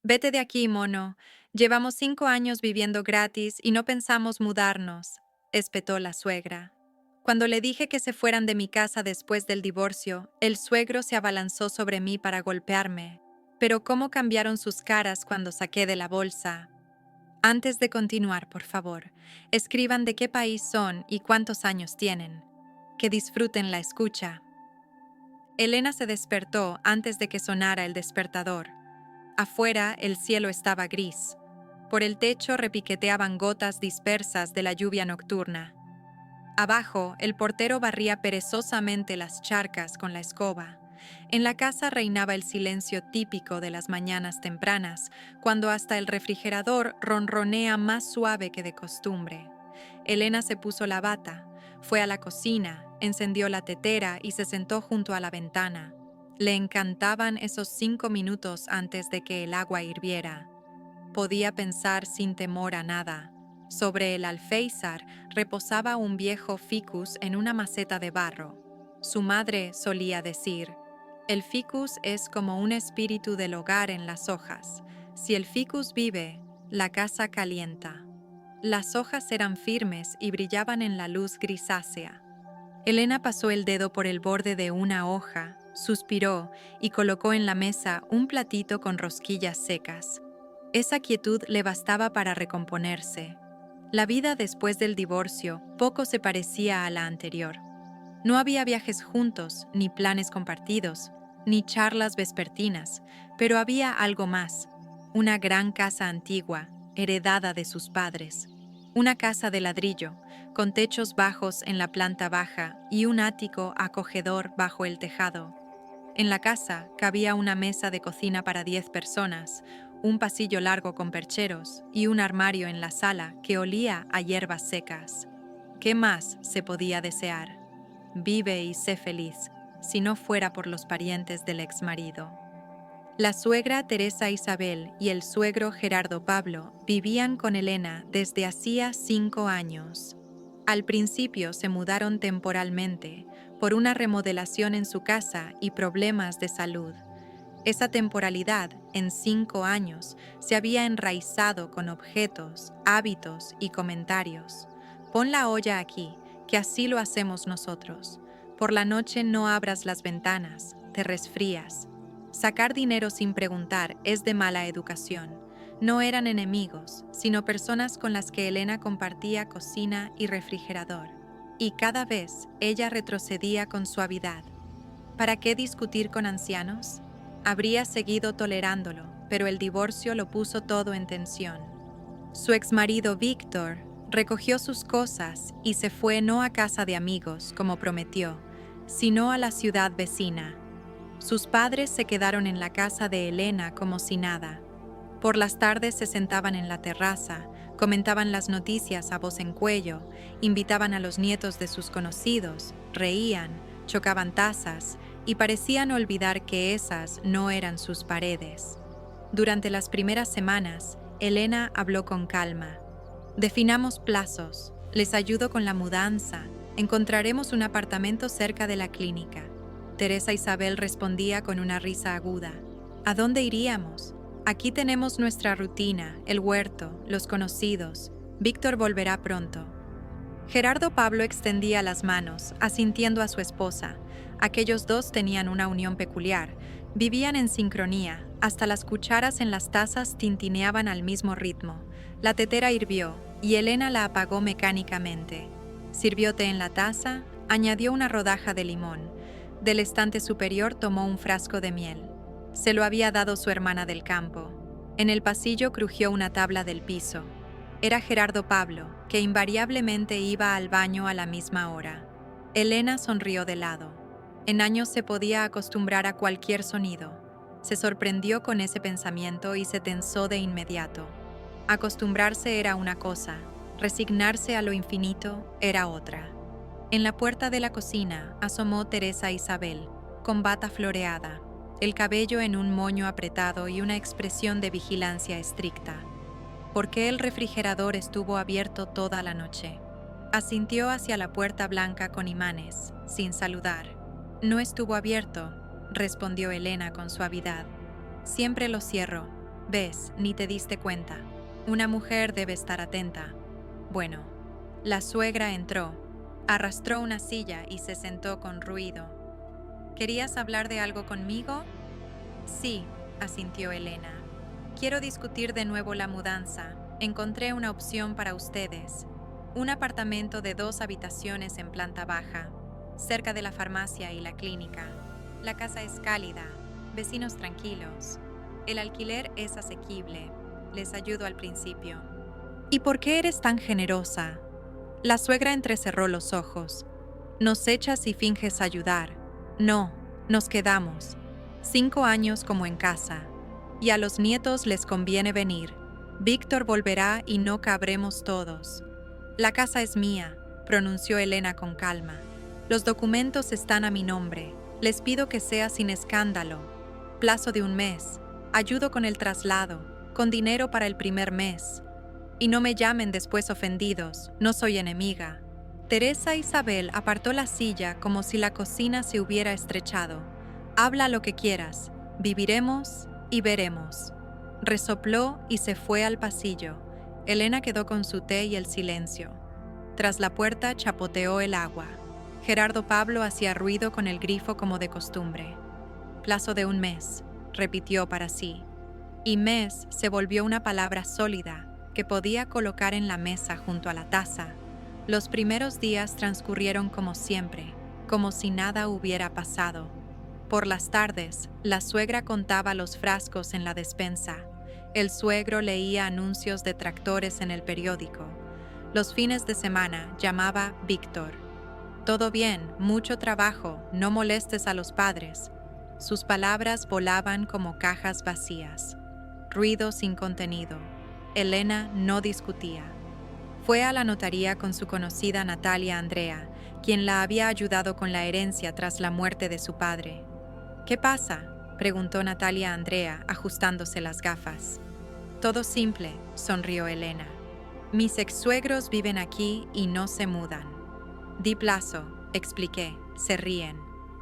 Vete de aquí, mono. Llevamos 5 años viviendo gratis y no pensamos mudarnos, espetó la suegra. Cuando le dije que se fueran de mi casa después del divorcio, el suegro se abalanzó sobre mí para golpearme. Pero cómo cambiaron sus caras cuando saqué de la bolsa. Antes de continuar, por favor, escriban de qué país son y cuántos años tienen. Que disfruten la escucha. Elena se despertó antes de que sonara el despertador. Afuera el cielo estaba gris. Por el techo repiqueteaban gotas dispersas de la lluvia nocturna. Abajo, el portero barría perezosamente las charcas con la escoba. En la casa reinaba el silencio típico de las mañanas tempranas, cuando hasta el refrigerador ronronea más suave que de costumbre. Elena se puso la bata, fue a la cocina, encendió la tetera y se sentó junto a la ventana. Le encantaban esos 5 minutos antes de que el agua hirviera. Podía pensar sin temor a nada. Sobre el alféizar reposaba un viejo ficus en una maceta de barro. Su madre solía decir: el ficus es como un espíritu del hogar en las hojas. Si el ficus vive, la casa calienta. Las hojas eran firmes y brillaban en la luz grisácea. Elena pasó el dedo por el borde de una hoja, suspiró y colocó en la mesa un platito con rosquillas secas. Esa quietud le bastaba para recomponerse. La vida después del divorcio poco se parecía a la anterior. No había viajes juntos, ni planes compartidos, ni charlas vespertinas, pero había algo más: una gran casa antigua, heredada de sus padres. Una casa de ladrillo, con techos bajos en la planta baja y un ático acogedor bajo el tejado. En la casa cabía una mesa de cocina para 10 personas, un pasillo largo con percheros y un armario en la sala que olía a hierbas secas. ¿Qué más se podía desear? Vive y sé feliz, si no fuera por los parientes del exmarido. La suegra Teresa Isabel y el suegro Gerardo Pablo vivían con Elena desde hacía 5 años. Al principio se mudaron temporalmente por una remodelación en su casa y problemas de salud. Esa temporalidad, en 5 años, se había enraizado con objetos, hábitos y comentarios. Pon la olla aquí, que así lo hacemos nosotros. Por la noche no abras las ventanas, te resfrías. Sacar dinero sin preguntar es de mala educación. No eran enemigos, sino personas con las que Elena compartía cocina y refrigerador. Y cada vez ella retrocedía con suavidad. ¿Para qué discutir con ancianos? Habría seguido tolerándolo, pero el divorcio lo puso todo en tensión. Su exmarido Víctor recogió sus cosas y se fue no a casa de amigos, como prometió, sino a la ciudad vecina. Sus padres se quedaron en la casa de Elena como si nada. Por las tardes se sentaban en la terraza, comentaban las noticias a voz en cuello, invitaban a los nietos de sus conocidos, reían, chocaban tazas y parecían olvidar que esas no eran sus paredes. Durante las primeras semanas, Elena habló con calma. Definamos plazos, les ayudo con la mudanza, encontraremos un apartamento cerca de la clínica. Teresa Isabel respondía con una risa aguda. ¿A dónde iríamos? Aquí tenemos nuestra rutina, el huerto, los conocidos. Víctor volverá pronto. Gerardo Pablo extendía las manos, asintiendo a su esposa. Aquellos dos tenían una unión peculiar. Vivían en sincronía, hasta las cucharas en las tazas tintineaban al mismo ritmo. La tetera hirvió, y Elena la apagó mecánicamente. Sirvió té en la taza, añadió una rodaja de limón. Del estante superior tomó un frasco de miel. Se lo había dado su hermana del campo. En el pasillo crujió una tabla del piso. Era Gerardo Pablo, que invariablemente iba al baño a la misma hora. Elena sonrió de lado. En años se podía acostumbrar a cualquier sonido. Se sorprendió con ese pensamiento y se tensó de inmediato. Acostumbrarse era una cosa, resignarse a lo infinito era otra. En la puerta de la cocina asomó Teresa Isabel, con bata floreada, el cabello en un moño apretado y una expresión de vigilancia estricta. ¿Por qué el refrigerador estuvo abierto toda la noche? Asintió hacia la puerta blanca con imanes, sin saludar. No estuvo abierto, respondió Elena con suavidad. Siempre lo cierro. Ves, ni te diste cuenta. Una mujer debe estar atenta. Bueno, la suegra entró, arrastró una silla y se sentó con ruido. ¿Querías hablar de algo conmigo? Sí, asintió Elena. Quiero discutir de nuevo la mudanza. Encontré una opción para ustedes. Un apartamento de 2 habitaciones en planta baja, cerca de la farmacia y la clínica. La casa es cálida, vecinos tranquilos. El alquiler es asequible. Les ayudo al principio. ¿Y por qué eres tan generosa? La suegra entrecerró los ojos. Nos echas y finges ayudar. No, nos quedamos. 5 años como en casa. Y a los nietos les conviene venir. Víctor volverá y no cabremos todos. La casa es mía, pronunció Elena con calma. Los documentos están a mi nombre. Les pido que sea sin escándalo. Plazo de 1 mes. Ayudo con el traslado, con dinero para el primer mes. Y no me llamen después ofendidos, no soy enemiga. Teresa Isabel apartó la silla como si la cocina se hubiera estrechado. Habla lo que quieras, viviremos y veremos. Resopló y se fue al pasillo. Elena quedó con su té y el silencio. Tras la puerta chapoteó el agua. Gerardo Pablo hacía ruido con el grifo como de costumbre. Plazo de 1 mes, repitió para sí. Y mes se volvió una palabra sólida que podía colocar en la mesa junto a la taza. Los primeros días transcurrieron como siempre, como si nada hubiera pasado. Por las tardes, la suegra contaba los frascos en la despensa. El suegro leía anuncios de tractores en el periódico. Los fines de semana llamaba Víctor. Todo bien, mucho trabajo, no molestes a los padres. Sus palabras volaban como cajas vacías. Ruido sin contenido. Elena no discutía. Fue a la notaría con su conocida Natalia Andrea, quien la había ayudado con la herencia tras la muerte de su padre. ¿Qué pasa?, preguntó Natalia Andrea, ajustándose las gafas. Todo simple, sonrió Elena. Mis ex-suegros viven aquí y no se mudan. Di plazo, expliqué, se ríen.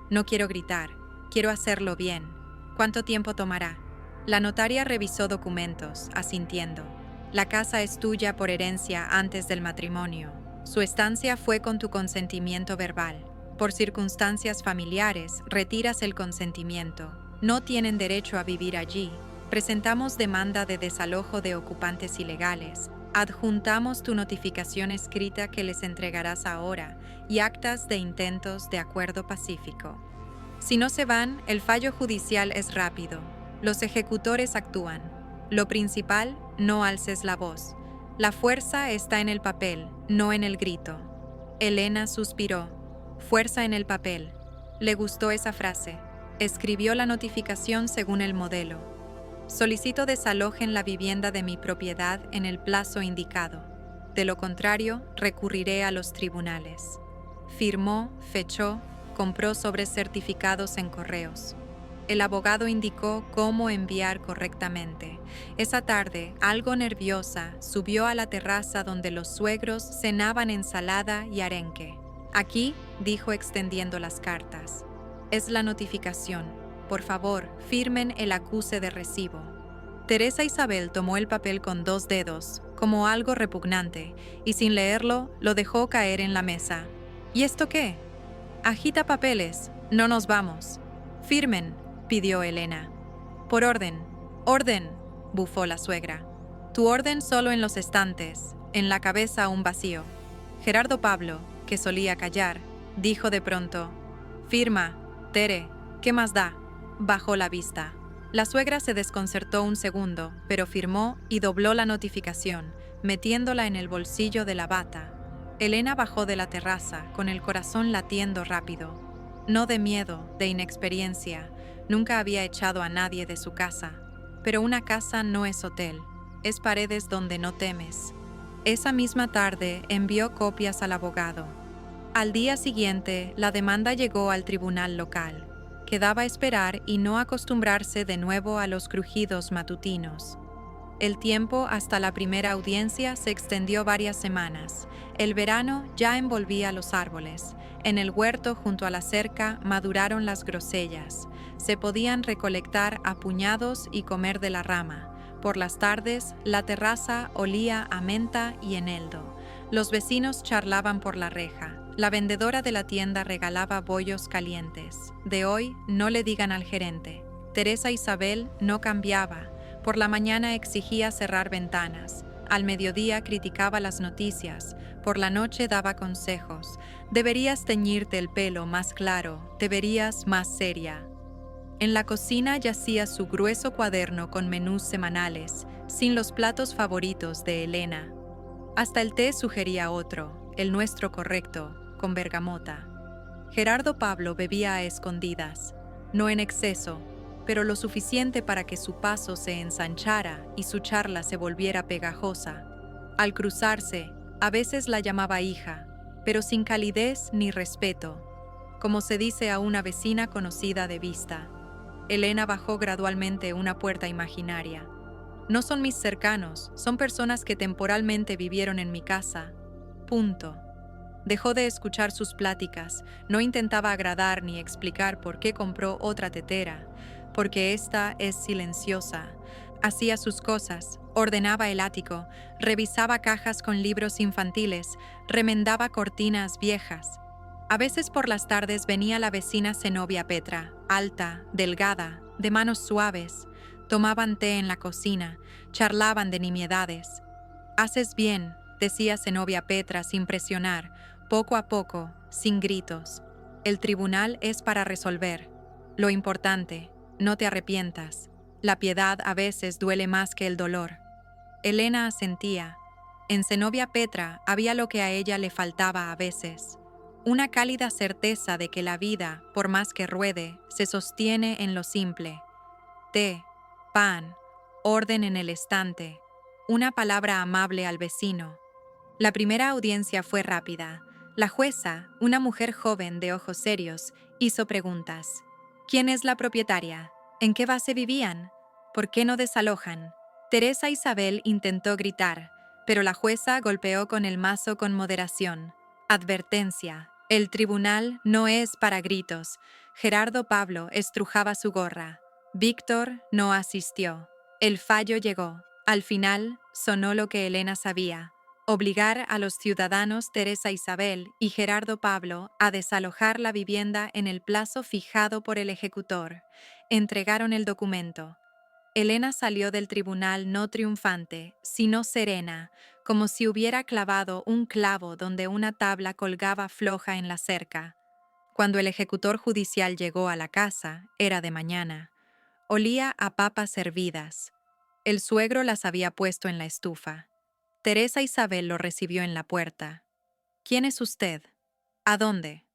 No quiero gritar, quiero hacerlo bien. ¿Cuánto tiempo tomará? La notaria revisó documentos, asintiendo. La casa es tuya por herencia antes del matrimonio. Su estancia fue con tu consentimiento verbal. Por circunstancias familiares, retiras el consentimiento. No tienen derecho a vivir allí. Presentamos demanda de desalojo de ocupantes ilegales. Adjuntamos tu notificación escrita que les entregarás ahora y actas de intentos de acuerdo pacífico. Si no se van, el fallo judicial es rápido. Los ejecutores actúan. Lo principal, no alces la voz. La fuerza está en el papel, no en el grito. Elena suspiró. Fuerza en el papel. Le gustó esa frase. Escribió la notificación según el modelo. Solicito desalojen la vivienda de mi propiedad en el plazo indicado. De lo contrario, recurriré a los tribunales. Firmó, fechó, compró sobres certificados en correos. El abogado indicó cómo enviar correctamente. Esa tarde, algo nerviosa, subió a la terraza donde los suegros cenaban ensalada y arenque. Aquí, dijo extendiendo las cartas. Es la notificación. Por favor, firmen el acuse de recibo. Teresa Isabel tomó el papel con 2 dedos, como algo repugnante, y sin leerlo, lo dejó caer en la mesa. ¿Y esto qué? Agita papeles, no nos vamos. Firmen, pidió Elena. Por orden, orden, bufó la suegra. Tu orden solo en los estantes, en la cabeza un vacío. Gerardo Pablo, que solía callar, dijo de pronto: Firma, Tere, ¿qué más da? Bajó la vista. La suegra se desconcertó un segundo, pero firmó y dobló la notificación, metiéndola en el bolsillo de la bata. Elena bajó de la terraza, con el corazón latiendo rápido. No de miedo, de inexperiencia, nunca había echado a nadie de su casa. Pero una casa no es hotel, es paredes donde no temes. Esa misma tarde envió copias al abogado. Al día siguiente, la demanda llegó al tribunal local. Quedaba esperar y no acostumbrarse de nuevo a los crujidos matutinos. El tiempo hasta la primera audiencia se extendió varias semanas. El verano ya envolvía los árboles. En el huerto junto a la cerca maduraron las grosellas. Se podían recolectar a puñados y comer de la rama. Por las tardes, la terraza olía a menta y eneldo. Los vecinos charlaban por la reja. La vendedora de la tienda regalaba bollos calientes. De hoy, no le digan al gerente. Teresa Isabel no cambiaba. Por la mañana exigía cerrar ventanas. Al mediodía criticaba las noticias. Por la noche daba consejos. Deberías teñirte el pelo más claro. Te verías más seria. En la cocina yacía su grueso cuaderno con menús semanales, sin los platos favoritos de Elena. Hasta el té sugería otro, el nuestro correcto, con bergamota. Gerardo Pablo bebía a escondidas, no en exceso, pero lo suficiente para que su paso se ensanchara y su charla se volviera pegajosa. Al cruzarse, a veces la llamaba hija, pero sin calidez ni respeto, como se dice a una vecina conocida de vista. Elena bajó gradualmente una puerta imaginaria. No son mis cercanos, son personas que temporalmente vivieron en mi casa. Punto. Dejó de escuchar sus pláticas, no intentaba agradar ni explicar por qué compró otra tetera, porque esta es silenciosa. Hacía sus cosas, ordenaba el ático, revisaba cajas con libros infantiles, remendaba cortinas viejas. A veces por las tardes venía la vecina Zenobia Petra, alta, delgada, de manos suaves. Tomaban té en la cocina, charlaban de nimiedades. «Haces bien», decía Zenobia Petra sin presionar, poco a poco, sin gritos. «El tribunal es para resolver. Lo importante, no te arrepientas. La piedad a veces duele más que el dolor». Elena asentía. En Zenobia Petra había lo que a ella le faltaba a veces. Una cálida certeza de que la vida, por más que ruede, se sostiene en lo simple. Té, pan, orden en el estante, una palabra amable al vecino. La primera audiencia fue rápida. La jueza, una mujer joven de ojos serios, hizo preguntas. ¿Quién es la propietaria? ¿En qué base vivían? ¿Por qué no desalojan? Teresa Isabel intentó gritar, pero la jueza golpeó con el mazo con moderación. Advertencia. El tribunal no es para gritos. Gerardo Pablo estrujaba su gorra. Víctor no asistió. El fallo llegó. Al final, sonó lo que Elena sabía. Obligar a los ciudadanos Teresa Isabel y Gerardo Pablo a desalojar la vivienda en el plazo fijado por el ejecutor. Entregaron el documento. Elena salió del tribunal no triunfante, sino serena, como si hubiera clavado un clavo donde una tabla colgaba floja en la cerca. Cuando el ejecutor judicial llegó a la casa, era de mañana. Olía a papas hervidas. El suegro las había puesto en la estufa. Teresa Isabel lo recibió en la puerta. «¿Quién es usted? ¿A dónde?»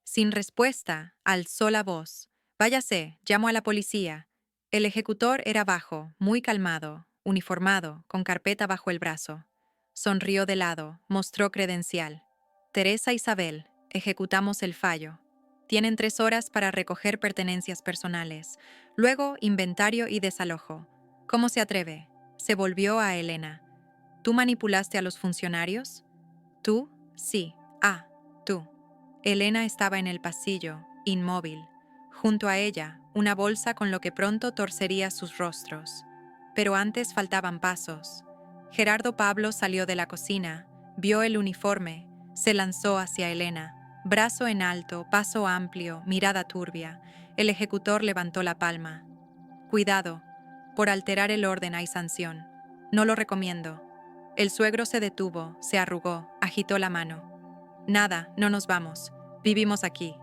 Sin respuesta, alzó la voz. «Váyase, llamo a la policía». El ejecutor era bajo, muy calmado, uniformado, con carpeta bajo el brazo. Sonrió de lado, mostró credencial. «Teresa Isabel, ejecutamos el fallo. Tienen 3 horas para recoger pertenencias personales. Luego, inventario y desalojo. ¿Cómo se atreve?» Se volvió a Elena. «¿Tú manipulaste a los funcionarios?» «¿Tú?» «Sí. Ah, tú». Elena estaba en el pasillo, inmóvil. Junto a ella, una bolsa con lo que pronto torcería sus rostros. Pero antes faltaban pasos. Gerardo Pablo salió de la cocina, vio el uniforme, se lanzó hacia Elena. Brazo en alto, paso amplio, mirada turbia. El ejecutor levantó la palma. «Cuidado, por alterar el orden hay sanción. No lo recomiendo». El suegro se detuvo, se arrugó, agitó la mano. «Nada, no nos vamos. Vivimos aquí».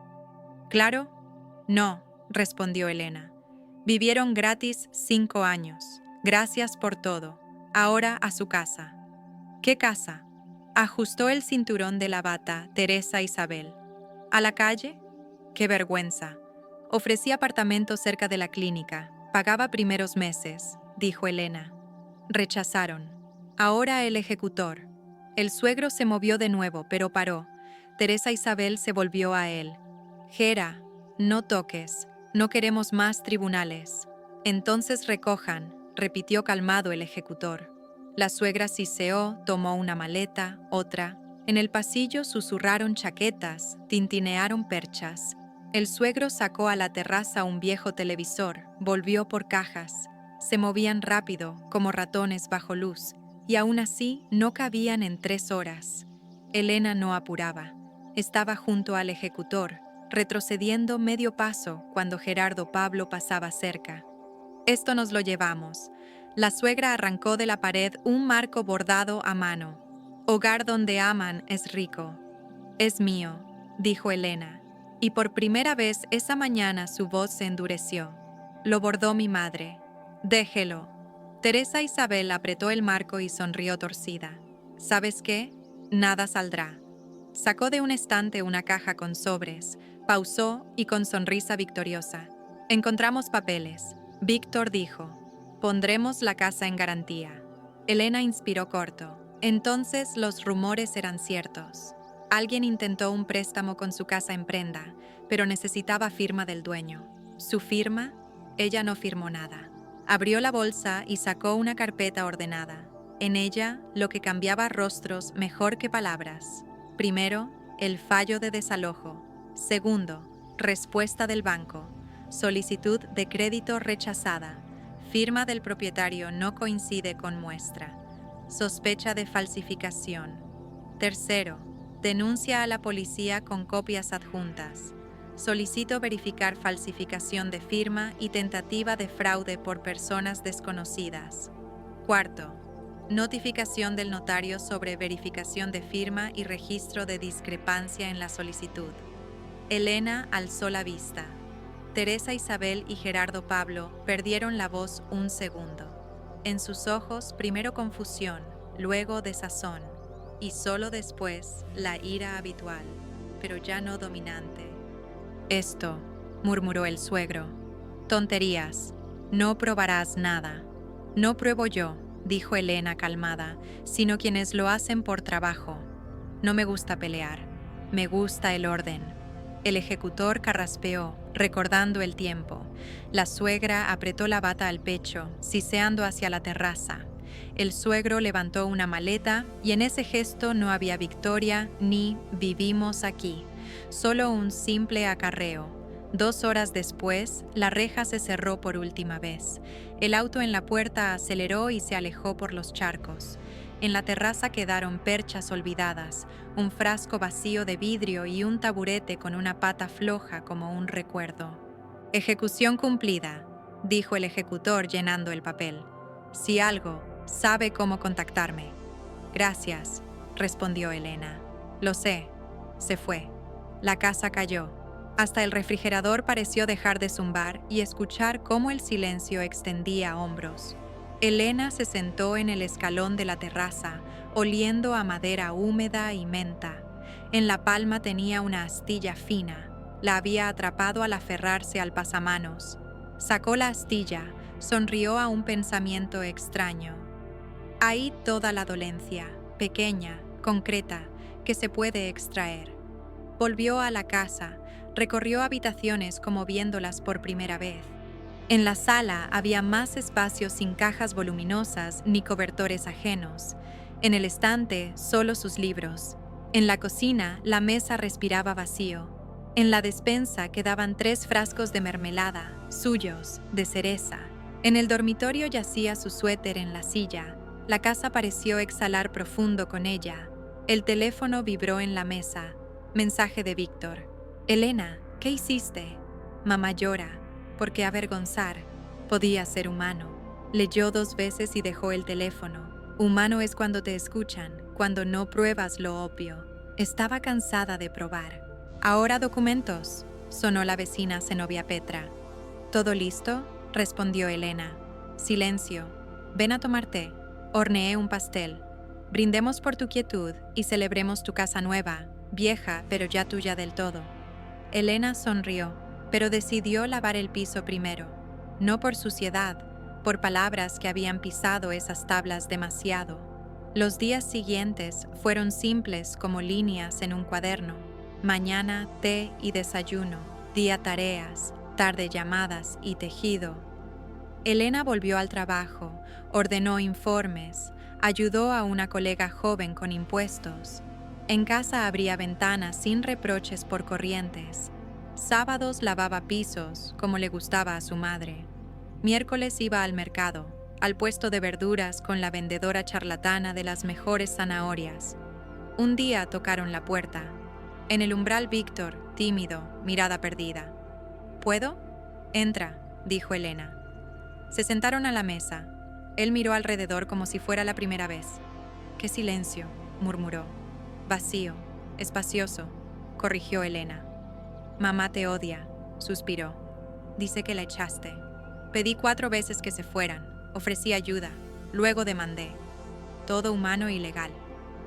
«¿Claro?» «No», respondió Elena. «Vivieron gratis 5 años. Gracias por todo. Ahora a su casa». «¿Qué casa?» Ajustó el cinturón de la bata Teresa Isabel. «¿A la calle?» «Qué vergüenza. Ofrecí apartamento cerca de la clínica. Pagaba primeros meses», dijo Elena. Rechazaron. Ahora el ejecutor. El suegro se movió de nuevo, pero paró. Teresa Isabel se volvió a él. «Gera, no toques. No queremos más tribunales». «Entonces recojan», repitió calmado el ejecutor. La suegra siseó, tomó una maleta, otra. En el pasillo susurraron chaquetas, tintinearon perchas. El suegro sacó a la terraza un viejo televisor, volvió por cajas. Se movían rápido, como ratones bajo luz, y aún así no cabían en 3 horas. Elena no apuraba. Estaba junto al ejecutor, retrocediendo medio paso cuando Gerardo Pablo pasaba cerca. Esto nos lo llevamos. La suegra arrancó de la pared un marco bordado a mano. Hogar donde aman es rico. Es mío, dijo Elena, y por primera vez esa mañana su voz se endureció. Lo bordó mi madre. Déjelo. Teresa Isabel apretó el marco y sonrió torcida. ¿Sabes qué? Nada saldrá. Sacó de un estante una caja con sobres, pausó y con sonrisa victoriosa. Encontramos papeles. Víctor dijo, pondremos la casa en garantía. Elena inspiró corto. Entonces los rumores eran ciertos. Alguien intentó un préstamo con su casa en prenda, pero necesitaba firma del dueño. ¿Su firma? Ella no firmó nada. Abrió la bolsa y sacó una carpeta ordenada. En ella, lo que cambiaba rostros mejor que palabras. Primero, el fallo de desalojo. Segundo, respuesta del banco. Solicitud de crédito rechazada. Firma del propietario no coincide con muestra. Sospecha de falsificación. Tercero, denuncia a la policía con copias adjuntas. Solicito verificar falsificación de firma y tentativa de fraude por personas desconocidas. Cuarto, notificación del notario sobre verificación de firma y registro de discrepancia en la solicitud. Elena alzó la vista. Teresa Isabel y Gerardo Pablo perdieron la voz un segundo. En sus ojos primero confusión, luego desazón, y solo después la ira habitual, pero ya no dominante. Esto, murmuró el suegro. Tonterías, no probarás nada. No pruebo yo, dijo Elena calmada, sino quienes lo hacen por trabajo. No me gusta pelear, me gusta el orden. El ejecutor carraspeó, recordando el tiempo. La suegra apretó la bata al pecho, siseando hacia la terraza. El suegro levantó una maleta y en ese gesto no había victoria ni vivimos aquí, solo un simple acarreo. 2 horas después, la reja se cerró por última vez. El auto en la puerta aceleró y se alejó por los charcos. En la terraza quedaron perchas olvidadas, un frasco vacío de vidrio y un taburete con una pata floja como un recuerdo. Ejecución cumplida, dijo el ejecutor llenando el papel. Si algo, sabe cómo contactarme. Gracias, respondió Elena. Lo sé. Se fue. La casa cayó. Hasta el refrigerador pareció dejar de zumbar y escuchar cómo el silencio extendía hombros. Elena se sentó en el escalón de la terraza, oliendo a madera húmeda y menta. En la palma tenía una astilla fina. La había atrapado al aferrarse al pasamanos. Sacó la astilla, sonrió a un pensamiento extraño. Ahí toda la dolencia, pequeña, concreta, que se puede extraer. Volvió a la casa, recorrió habitaciones como viéndolas por primera vez. En la sala había más espacio sin cajas voluminosas ni cobertores ajenos. En el estante, solo sus libros. En la cocina, la mesa respiraba vacío. En la despensa quedaban 3 frascos de mermelada, suyos, de cereza. En el dormitorio yacía su suéter en la silla. La casa pareció exhalar profundo con ella. El teléfono vibró en la mesa. Mensaje de Víctor. Elena, ¿qué hiciste? Mamá llora. ¿Por qué avergonzar? Podía ser humano. Leyó 2 veces y dejó el teléfono. Humano es cuando te escuchan, cuando no pruebas lo obvio. Estaba cansada de probar. Ahora documentos, sonó la vecina Zenobia Petra. ¿Todo listo? Respondió Elena. Silencio. Ven a tomar té. Horneé un pastel. Brindemos por tu quietud y celebremos tu casa nueva, vieja pero ya tuya del todo. Elena sonrió, pero decidió lavar el piso primero. No por suciedad, por palabras que habían pisado esas tablas demasiado. Los días siguientes fueron simples como líneas en un cuaderno. Mañana, té y desayuno. Día tareas, tarde llamadas y tejido. Elena volvió al trabajo, ordenó informes, ayudó a una colega joven con impuestos. En casa abría ventanas sin reproches por corrientes. Sábados lavaba pisos, como le gustaba a su madre. Miércoles iba al mercado, al puesto de verduras con la vendedora charlatana de las mejores zanahorias. Un día tocaron la puerta. En el umbral Víctor, tímido, mirada perdida. ¿Puedo? Entra, dijo Elena. Se sentaron a la mesa. Él miró alrededor como si fuera la primera vez. ¡Qué silencio!, murmuró. Vacío, espacioso, corrigió Elena. Mamá te odia, suspiró. Dice que la echaste. Pedí 4 veces que se fueran, ofrecí ayuda, luego demandé. Todo humano y legal.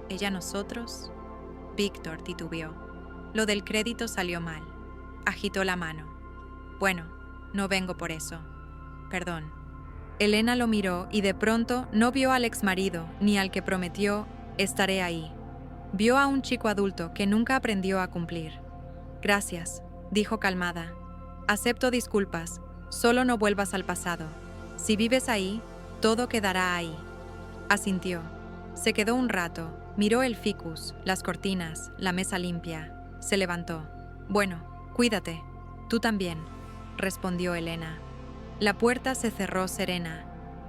¿Ella a nosotros? Víctor titubeó. Lo del crédito salió mal. Agitó la mano. Bueno, no vengo por eso. Perdón. Elena lo miró y de pronto no vio al exmarido ni al que prometió estaré ahí. Vio a un chico adulto que nunca aprendió a cumplir. Gracias, dijo calmada. Acepto disculpas, solo no vuelvas al pasado. Si vives ahí, todo quedará ahí. Asintió. Se quedó un rato, miró el ficus, las cortinas, la mesa limpia. Se levantó. Bueno, cuídate. Tú también, respondió Elena. La puerta se cerró serena.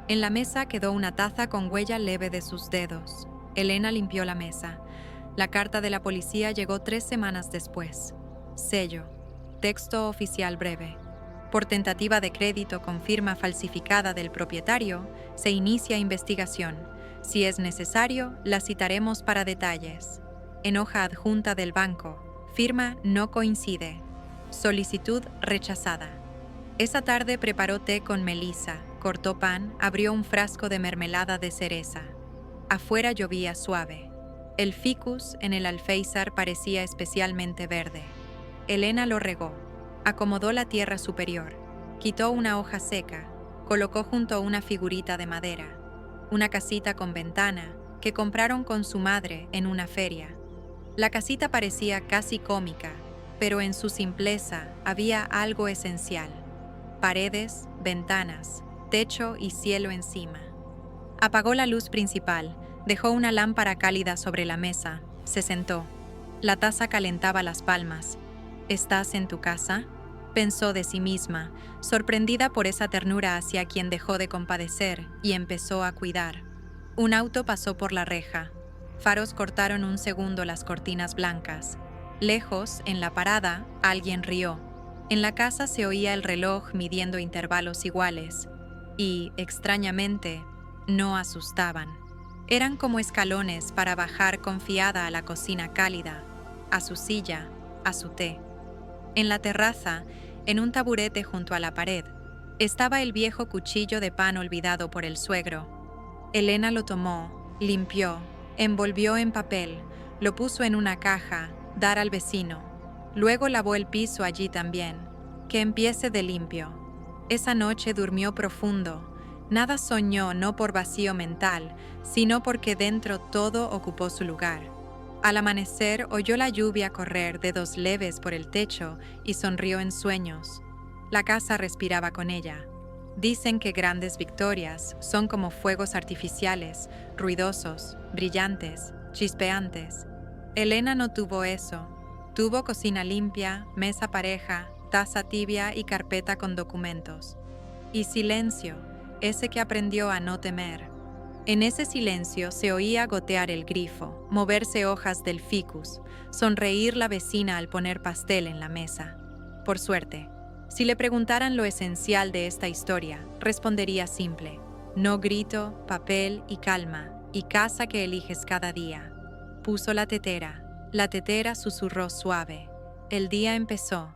En la mesa quedó una taza con huella leve de sus dedos. Elena limpió la mesa. La carta de la policía llegó 3 semanas después. Sello. Texto oficial breve. Por tentativa de crédito con firma falsificada del propietario, se inicia investigación. Si es necesario, la citaremos para detalles. En hoja adjunta del banco. Firma no coincide. Solicitud rechazada. Esa tarde preparó té con melisa, cortó pan, abrió un frasco de mermelada de cereza. Afuera llovía suave. El ficus en el alféizar parecía especialmente verde. Elena lo regó. Acomodó la tierra superior. Quitó una hoja seca. Colocó junto una figurita de madera. Una casita con ventana que compraron con su madre en una feria. La casita parecía casi cómica, pero en su simpleza había algo esencial. Paredes, ventanas, techo y cielo encima. Apagó la luz principal, dejó una lámpara cálida sobre la mesa, se sentó. La taza calentaba las palmas. ¿Estás en tu casa?, pensó de sí misma, sorprendida por esa ternura hacia quien dejó de compadecer y empezó a cuidar. Un auto pasó por la reja. Faros cortaron un segundo las cortinas blancas. Lejos, en la parada, alguien rió. En la casa se oía el reloj midiendo intervalos iguales. Y, extrañamente, no asustaban. Eran como escalones para bajar confiada a la cocina cálida, a su silla, a su té. En la terraza, en un taburete junto a la pared, estaba el viejo cuchillo de pan olvidado por el suegro. Elena lo tomó, limpió, envolvió en papel, lo puso en una caja, dar al vecino. Luego lavó el piso allí también. Que empiece de limpio. Esa noche durmió profundo. Nada soñó, no por vacío mental, sino porque dentro todo ocupó su lugar. Al amanecer oyó la lluvia correr dedos leves por el techo y sonrió en sueños. La casa respiraba con ella. Dicen que grandes victorias son como fuegos artificiales, ruidosos, brillantes, chispeantes. Elena no tuvo eso. Tuvo cocina limpia, mesa pareja, taza tibia y carpeta con documentos. Y silencio, ese que aprendió a no temer. En ese silencio se oía gotear el grifo, moverse hojas del ficus, sonreír la vecina al poner pastel en la mesa. Por suerte, si le preguntaran lo esencial de esta historia, respondería simple: no grito, papel y calma, y casa que eliges cada día. Puso la tetera susurró suave. El día empezó.